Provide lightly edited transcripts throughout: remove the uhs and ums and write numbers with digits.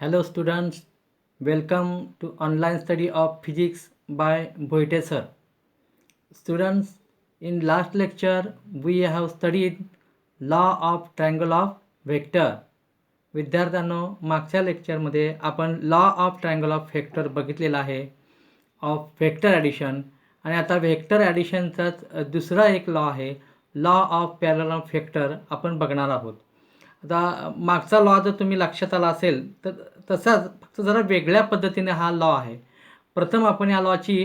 Hello students, welcome to online study of physics by Boite sir. Students, in last lecture we have studied law of triangle of vector. विद्यार्थ्यांनो, मागच्या लेक्चरमध्ये आपण law of triangle of vector बघितलेला आहे, of vector addition. आणि आता vector ॲडिशनचाच दुसरा एक लॉ आहे, law of parallel of vector आपण बघणार आहोत. आता मागचा लॉ जर तुम्ही लक्षात आला असेल तर तसाच फक्त जरा वेगळ्या पद्धतीने हा लॉ आहे. प्रथम आपण या लॉची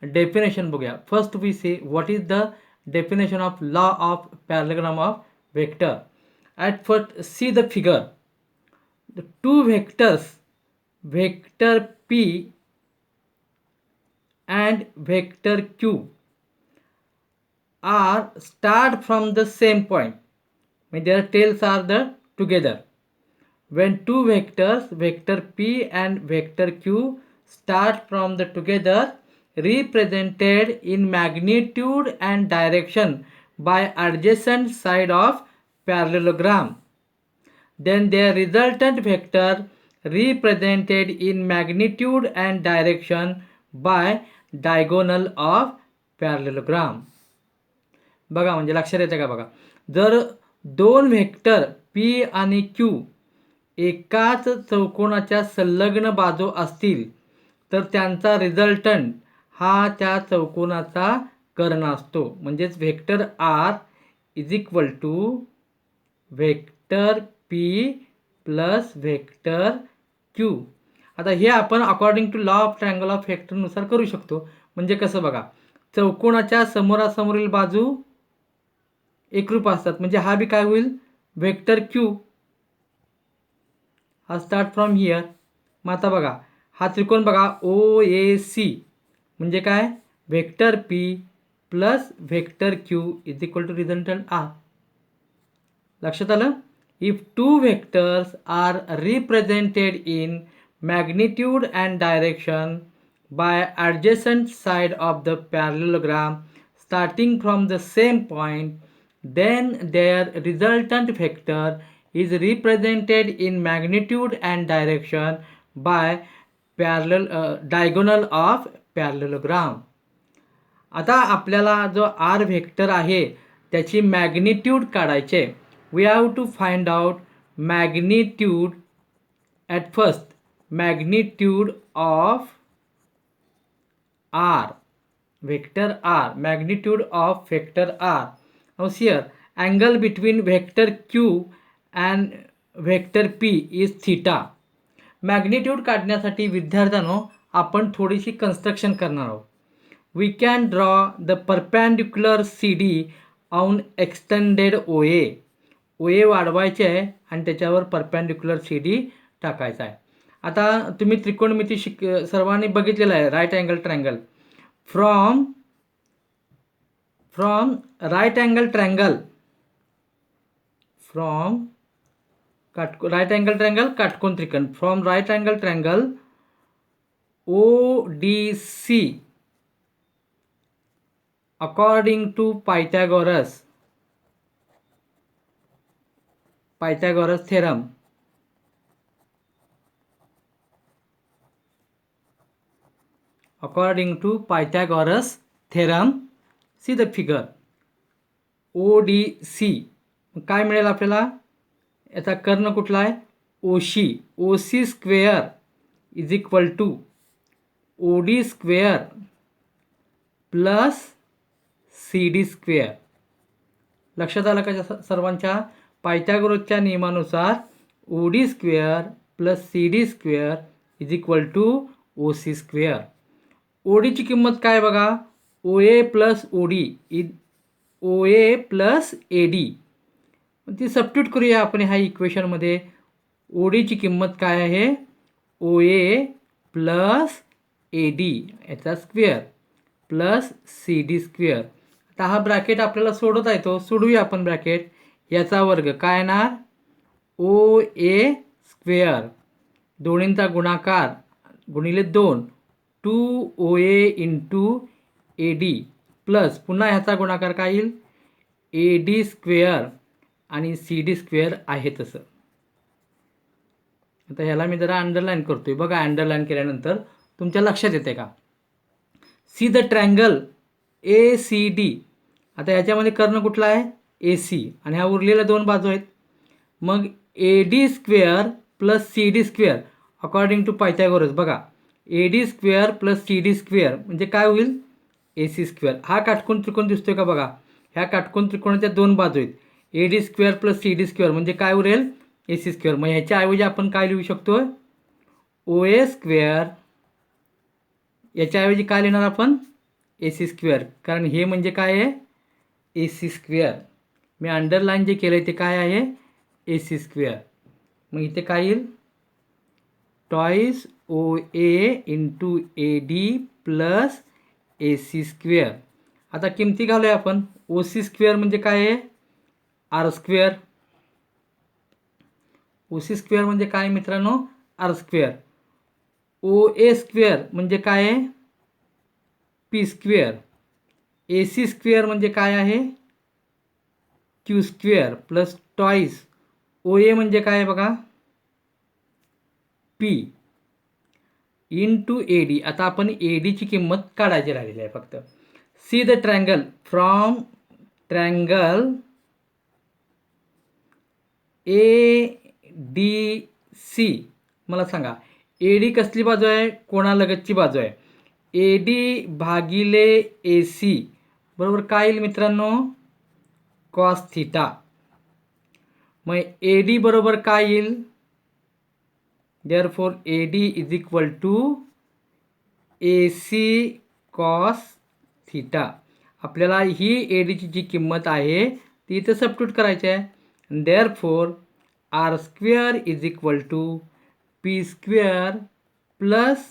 डेफिनेशन बघूया. First we see what is the definition of law of parallelogram of vector. At first see the figure. The two vectors, vector P and vector Q, are start from the same point. When their tails are together. When two vectors, vector P and vector Q, start from the together, represented in magnitude and direction by adjacent side of parallelogram, then their resultant vector represented in magnitude and direction by diagonal of parallelogram. बघा, म्हणजे लक्षात येते का बघा, जर दोन vector P आणि Q एकाच चौकोनाच्या संलग्न बाजू असतील तर त्यांचा रिझल्टंट हा त्या चौकोनाचा कर्ण असतो. म्हणजेच vector R is equal to vector P plus vector Q. आता हे आपण according to law of triangle of व्हेक्टरनुसार करू शकतो. म्हणजे कसं बघा, चौकोनाच्या समोरासमोरील बाजू एकरूप असतात. म्हणजे हा बी काय होईल, व्हेक्टर Q हा स्टार्ट फ्रॉम हियर. मग आता बघा, हा त्रिकोण बघा OAC म्हणजे काय, vector P plus vector Q is equal to resultant R. लक्षात आलं. If two vectors are represented in magnitude and direction by adjacent side of the parallelogram starting from the same point, then their resultant vector is represented in magnitude and direction by diagonal of parallelogram. आता आपल्याला जो R vector आहे त्याची magnitude काढायचे. We have to find out magnitude at first, magnitude of R, vector R, magnitude of vector R. Now here, angle between vector Q and vector P is theta. Magnitude काढण्यासाठी विद्यार्थ्यांनो आपण थोडीशी construction करणार आहोत. We can draw the perpendicular CD on extended OA. OA वाढवायचे आहे आणि त्याच्यावर परपेंडिक्युलर CD टाकायचा आहे. आता तुम्ही त्रिकोणमिती सर्वांनी बघितलेलं आहे, right angle triangle. From right angle triangle, from right angle triangle काटकोन त्रिकोण, from right angle triangle ODC according to Pythagoras theorem, according to Pythagoras theorem, see the figure ODC. काय मिळेल आपल्याला, याचा कर्ण कुठला आहे, OC. OC square is equal to OD square plus CD square. लक्षात आलं का सर्वांच्या. पायथागोरसच्या नियमानुसार OD square plus CD square is equal to OC square. ODची किंमत काय बघा, OA plus OD is OA plus AD. ती सबस्टिट्यूट करूया आपण ह्या इक्वेशनमध्ये. ODची किंमत काय आहे, OA प्लस AD याचा स्क्वेअर प्लस CD स्क्वेअर. आता हा ब्रॅकेट आपल्याला सोडवता येतो, सोडूया आपण ब्रॅकेट. याचा वर्ग काय येणार, OA स्क्वेअर, दोन्हींचा गुणाकार गुणिले 2, 2OA इंटू AD प्लस पुन्हा ह्याचा गुणाकार काय येईल, AD स्क्वेअर आणि CD स्क्वेअर आहे तसं. आता ह्याला मी जरा अंडरलाईन करतोय बघा. अंडरलाईन केल्यानंतर तुमच्या लक्षात येते का? See the triangle ACD. आता याच्यामध्ये कर्ण कुठला आहे? AC. आणि ह्या उरलेल्या दोन बाजू आहेत. मग AD square plus CD square according to Pythagoras. बघा AD square plus CD square म्हणजे काय होईल? AC square. हा काटकोन त्रिकोण दिसतोय का बघा? ह्या काटकोन त्रिकोणाच्या दोन बाजू आहेत. AD square plus CD square म्हणजे काय उरेल? AC square. मग ह्याच्याऐवजी आपण काय लिहू शकतो? OA square. याच्याऐवजी काय लिहिणार आपण? AC square. कारण हे म्हणजे काय आहे? AC square. मी अंडरलाईन जे केलं आहे ते काय आहे? AC square. मग इथे काय येईल? Twice OA into AD plus AC square. आता किमती घालूया आपण. OC स्क्वेअर म्हणजे काय आहे? R square. OC स्क्वेअर म्हणजे काय मित्रांनो? R square. OA स्क्वेअर म्हणजे काय आहे? P square. AC स्क्वेअर म्हणजे काय आहे? Q square plus twice OA म्हणजे काय बघा? P into AD. आता आपण ADची किंमत काढायची राहिलेली आहे फक्त. See the triangle from triangle ADC. मला सांगा AD कसली बाजू आहे? कोणालगतची बाजू आहे. AD भागिले AC बरोबर काय येईल मित्रांनो? Cos theta. मग AD बरोबर काय येईल? Therefore AD is equal to AC cos theta. आपल्याला ही ADची जी किंमत आहे ती इथं सबस्टिट्यूट करायची आहे. Therefore R square is equal to P square plus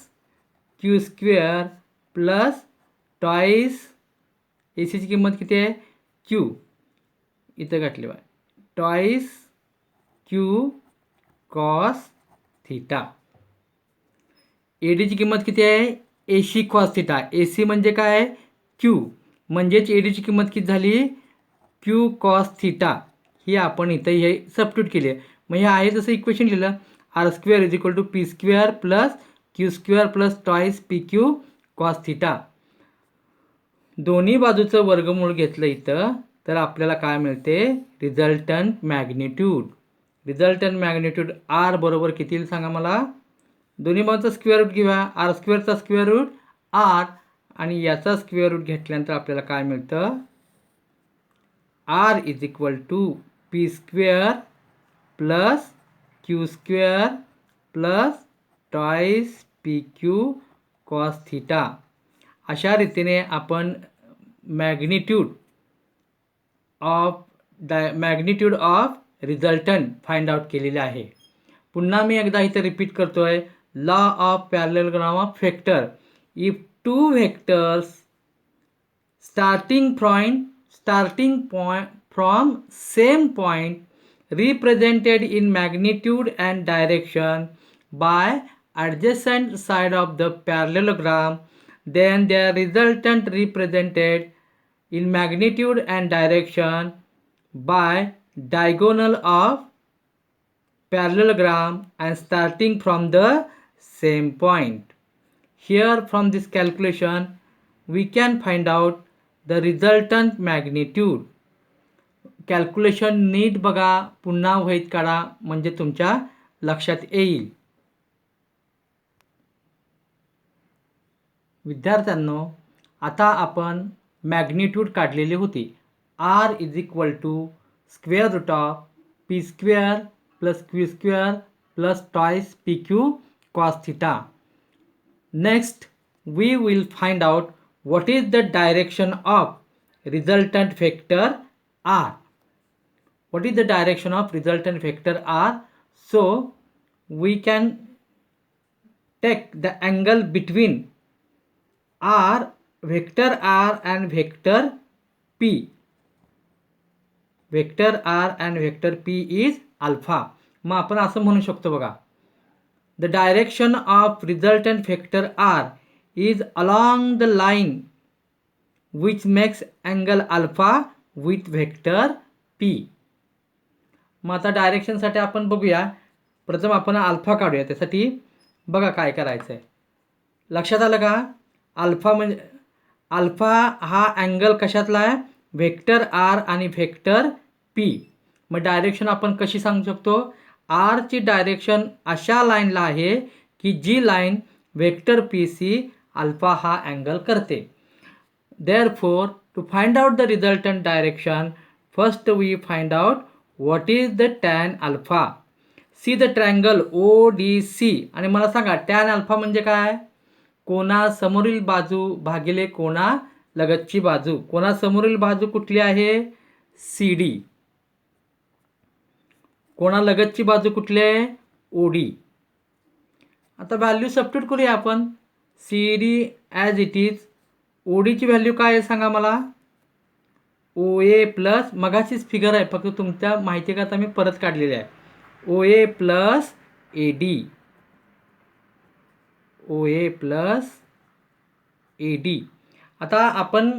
Q square plus twice ACची किंमत किती आहे? Q. इथं घातली बा. Twice Q cos theta. ADची किंमत किती आहे? AC cos theta. AC म्हणजे काय आहे? Q. म्हणजेच ADची किंमत किती झाली? Q cos theta. ही आपण इथं हे सबस्टिट्यूट केली आहे. मग हे आहे जसं इक्वेशन लिहिलं. R square is equal to P square plus Q square plus twice PQ cos theta. दोन्ही बाजूचं वर्गमूळ घेतलं इथं तर आपल्याला काय मिळते? Resultant magnitude. Resultant magnitude R बरोबर किती येईल सांगा मला? दोन्ही बाजूचा स्क्वेअर रूट घेऊया. R स्क्वेअरचा स्क्वेअर रूट 8 आणि याचा स्क्वेअर रूट घेतल्यानंतर आपल्याला काय मिळतं? R is equal to P square plus Q square plus twice PQ cos theta. अशा रीतीने आपण magnitude of resultant find out केलेले आहे. पुन्हा मी एकदा इथे रिपीट करतोय. Law of parallelogram of vector. If two vectors starting from same point represented in magnitude and direction by adjacent side of the parallelogram, then their resultant represented in magnitude and direction by diagonal of parallelogram and starting from the same point. Here from this calculation we can find out the resultant magnitude. Calculation नीट बघा, पुन्हा वहीत काढा म्हणजे तुमच्या लक्षात येईल. विद्यार्थ्यांनो, आता आपण मॅग्निट्यूड काढलेली होती. R is equal to square root of P square plus Q square plus twice PQ cos theta. Next we will find out what is the direction of resultant vector R. What is the direction of resultant vector R? So we can take the angle between R, vector R and vector P. Vector R and vector P is alpha. मग आपण असं म्हणू शकतो बघा. The direction of resultant vector R is along the line which makes angle alpha with vector P. मग आता डायरेक्शनसाठी आपण बघूया. प्रथम आपण अल्फा काढूया. त्यासाठी बघा काय करायचं आहे. लक्षात आलं का? अल्फा हा अँगल कशातला आहे? व्हेक्टर आर आणि व्हेक्टर पी. मग डायरेक्शन आपण कशी सांगू शकतो? आरची डायरेक्शन अशा लाईनला आहे की जी line vector P C alpha हा अँगल करते. Therefore, to find out the resultant direction, first we find out what is the tan alpha. See the triangle ODC. आणि मला सांगा tan alpha म्हणजे काय? कोनासमोरील बाजू भागिले कोना लगतची बाजू. कोनासमोरील बाजू कुठली आहे? CD. कोनालगतची बाजू कुठली आहे? OD. आता व्हॅल्यू सबस्टिट्यूट करूया आपण. CD as it is. ओडीची व्हॅल्यू काय आहे सांगा मला? OA प्लस, मगाचीच फिगर आहे, फक्त तुमच्या माहितीकरता मी परत काढलेली आहे. OA plus AD. OA plus AD. आता आपण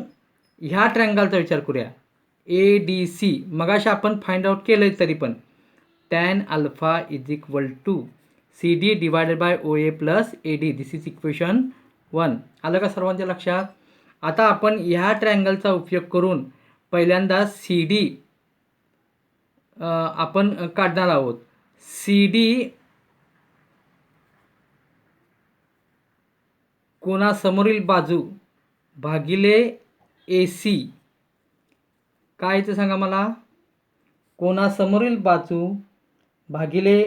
ह्या ट्रँगलचा विचार करूया. ADC मगाशी आपण फाइंड आउट केलं आहे, तरी पण tan alpha is equal to CD divided by OA plus AD. This is equation 1. आलं का सर्वांच्या लक्षात? आता आपण ह्या ट्रँगलचा उपयोग करून पहिल्यांदा CD आपण काढणार आहोत. CD कोनासमोरील बाजू भागिले AC. काय येतं सांगा मला? कोनासमोरील बाजू भागिले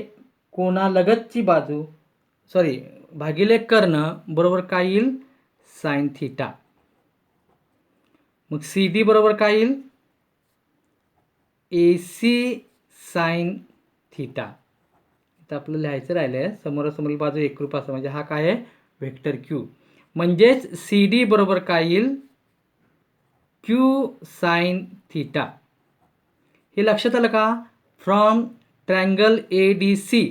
कोनालगतची बाजू, भागिले कर्ण बरोबर काय येईल? Sine theta. मग CD बरोबर काय येईल? AC sine theta. इथं आपलं लिहायचं राहिलं आहे, समोरासमोरील बाजू एकरूप असं, म्हणजे हा काय आहे? Vector Q. म्हणजेच CD बरोबर काय येईल? Q sine theta. हे लक्षात आलं का? फ्रॉम ट्रँगल ADC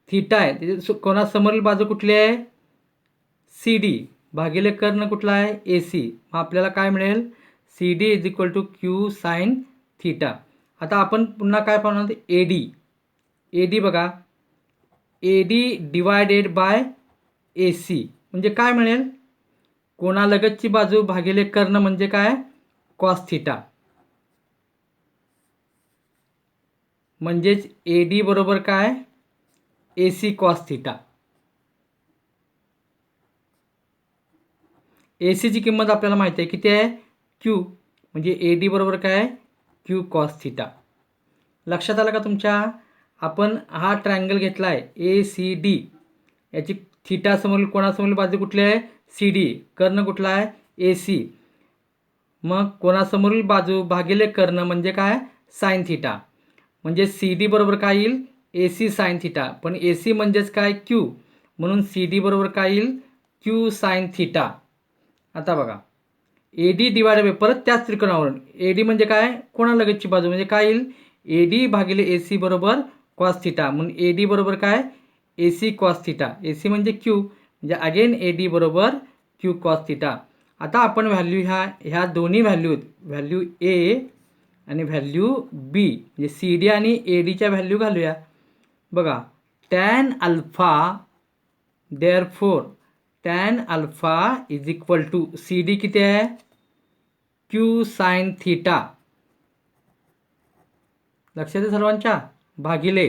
थीटा आहे, त्याच्या कोणासमोरील बाजू कुठली आहे? CD भागिले कर्ण कुठला आहे? AC. मग आपल्याला काय मिळेल? CD is equal to Q sine theta. आता आपण पुन्हा काय पाहणार? AD बघा, AD डिवायडेड बाय AC म्हणजे काय मिळेल? कोणालगतची बाजू भागिले कर्ण म्हणजे काय? Cos theta. म्हणजेच AD बरोबर काय? AC cos theta. AC ची किंमत आपल्याला माहिती आहे किती आहे? Q. म्हणजे AD बरोबर काय? Q cos theta. लक्षात आलं का तुमच्या? आपण हा ट्रायंगल घेतला आहे ACD. याची थीटा समोरील कोणासमोरील बाजू कुठली आहे? CD. कर्ण कुठला आहे? AC. मग कोणासमोरील बाजू भागिले कर्ण म्हणजे काय? Sine theta. म्हणजे CD बरोबर काय येईल? AC sine theta. पण AC म्हणजेच काय? Q. म्हणून CD बरोबर काय येईल? Q sine theta. आता बघा, AD डिवायडेड बाय, परत त्याच त्रिकोणावरून AD म्हणजे काय? कोणालगतची बाजू म्हणजे काय येईल? AD भागिले AC बरोबर कॉस थीटा. म्हणून AD बरोबर काय? AC cos theta. AC म्हणजे Q, म्हणजे अगेन AD बरोबर Q कॉस थीटा. आता आपण व्हॅल्यू ह्या दोन्ही व्हॅल्यू A आणि व्हॅल्यू B म्हणजे CD आणि ADच्या व्हॅल्यू घालूया. बघा, tan alpha, therefore tan alpha is equal to CD किती आहे? Q sine theta. लक्षात आहे सर्वांच्या? भागिले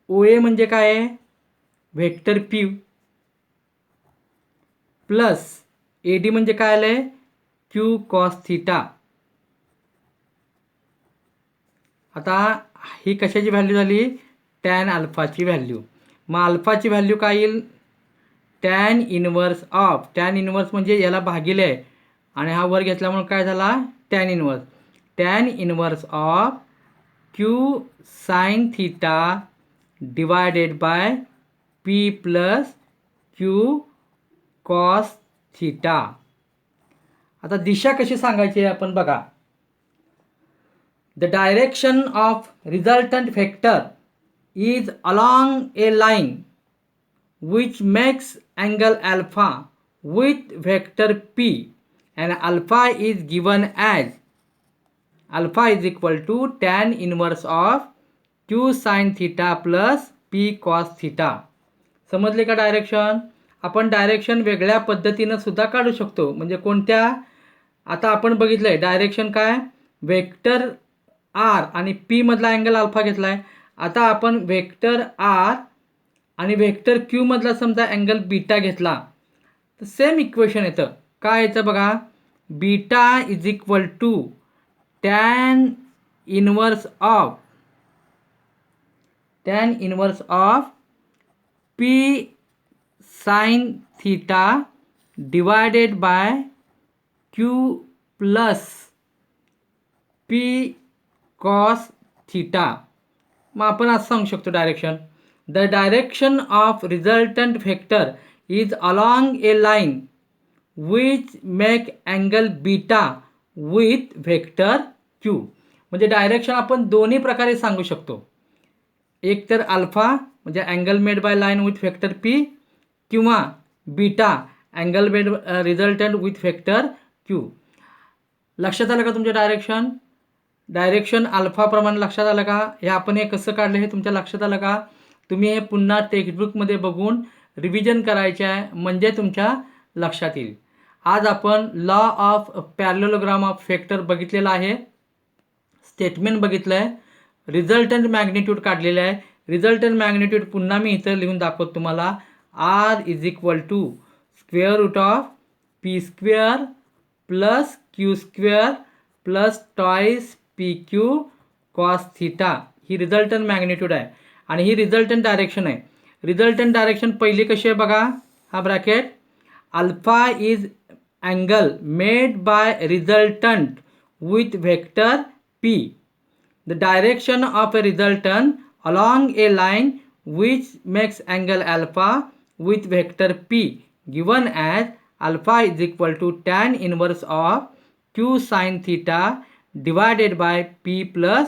OA म्हणजे काय आहे? व्हेक्टर P प्लस AD म्हणजे काय आलं आहे? Q cos theta. आता ही कशाची व्हॅल्यू झाली? टॅन अल्फाची व्हॅल्यू. मग अल्फाची व्हॅल्यू काय येईल? Tan inverse of, tan inverse म्हणजे याला भागिले आहे आणि हा वर घेतल्यामुळे काय झाला? Tan inverse. Tan inverse of Q sine theta divided by P plus Q cos theta. आता दिशा कशी सांगायची आहे आपण बघा. The direction of resultant vector is along a line which makes angle alpha with vector P, and alpha is given as alpha is equal to tan inverse of Q sin theta plus P cos theta. समजले का direction? आपण direction वेगळ्या पद्धतीनं सुद्धा काढू शकतो. म्हणजे कोणत्या? आता आपण बघितलं आहे डायरेक्शन काय, वेक्टर आर आणि पी मधला अँगल अल्फा घेतला आहे. आता आपण वेक्टर आर आणि वेक्टर क्यू मधला समजा अँगल बीटा घेतला तर सेम इक्वेशन येतं. काय येतं बघा, beta is equal to tan inverse of P sine theta divided by Q plus P cos theta. मग आपण असं सांगू शकतो direction, the direction of resultant vector is along a line which make angle beta with vector Q. म्हणजे direction आपण दोन्ही प्रकारे सांगू शकतो. एक तर अल्फा म्हणजे angle made by line with vector P, किंवा beta angle made resultant with vector Q. लक्षात आलं का तुमच्या डायरेक्शन अल्फाप्रमाणे लक्षात आलं का? हे आपण हे कसं काढलं हे तुमच्या लक्षात आलं का? तुम्ही हे पुन्हा टेक्स्टबुकमध्ये बघून रिव्हिजन करायचे आहे म्हणजे तुमच्या लक्षात येईल. आज आपण law of parallelogram of vector बघितलेला आहे, स्टेटमेंट बघितलं आहे, रिझल्टंट मॅग्निट्यूड काढलेलं आहे. रिझल्टंट मॅग्निट्यूड पुन्हा मी इथं लिहून दाखवतो तुम्हाला. R is equal to square root of P square plus Q square plus twice P Q cos theta. ही रिझल्टंट मॅग्निट्यूड आहे आणि ही रिझल्टंट डायरेक्शन आहे. रिझल्टंट डायरेक्शन पहिली कशी आहे बघा, हा bracket, alpha is angle made by resultant with vector P. The direction of a resultant along a line which makes angle alpha with vector p given as alpha is equal to tan inverse of q sin theta divided by p plus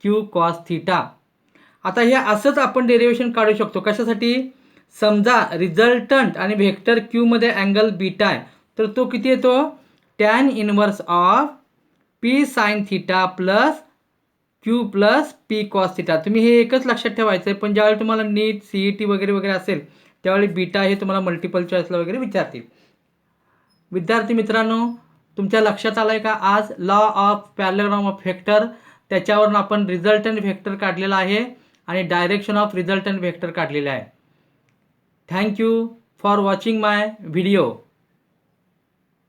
q cos theta. आता हे असंच आपण derivation काढू शकतो. कशासाठी? समजा resultant आणि vector Q मध्ये अँगल बीटा आहे तर तो किती येतो, tan inverse of P sine theta plus Q plus P cos theta. तुम्ही हे एकच लक्षात ठेवायचं आहे, पण ज्यावेळी तुम्हाला नीट CET वगैरे असेल त्यावेळी बीटा हे तुम्हाला मल्टिपल चॉईसला वगैरे विचारतील. विद्यार्थी मित्रांनो, तुमच्या लक्षात आलं आहे का आज law of parallelogram of vector, त्याच्यावरून आपण रिझल्टंट व्हेक्टर काढलेला आहे आणि डायरेक्शन ऑफ रिझल्टंट व्हेक्टर काढलेला आहे. Thank you for watching my video.